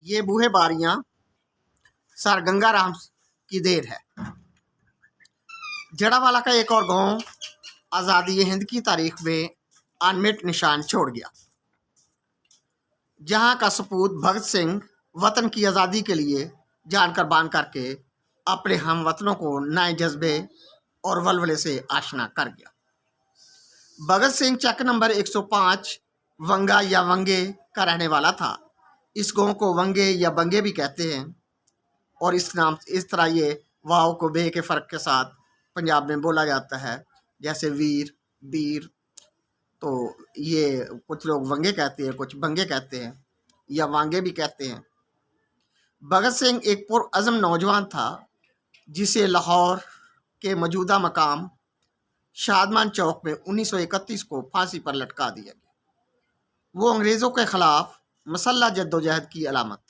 ये बूहे बारियां सर गंगाराम की देर है। जड़ावाला का एक और गांव आज़ादी हिंद की तारीख में अनमिट निशान छोड़ गया, जहां का सपूत भगत सिंह वतन की आज़ादी के लिए जान कुर्बान करके अपने हम वतनों को नए जज्बे और वलवले से आशना कर गया। भगत सिंह चक नंबर 105 वंगा या वंगे का रहने वाला था। इस गांव को वंगे या बंगे भी कहते हैं और इस तरह ये वाव को बे के फ़र्क के साथ पंजाब में बोला जाता है, जैसे वीर बीर। तो ये कुछ लोग वंगे कहते हैं, कुछ बंगे कहते हैं या वांगे भी कहते हैं। भगत सिंह एक पुरअज़्म नौजवान था जिसे लाहौर के मौजूदा मकाम शादमान चौक में 1931 को फांसी पर लटका दिया गया। वो अंग्रेज़ों के ख़िलाफ़ मसल्लह जद्दोजहद की अलामत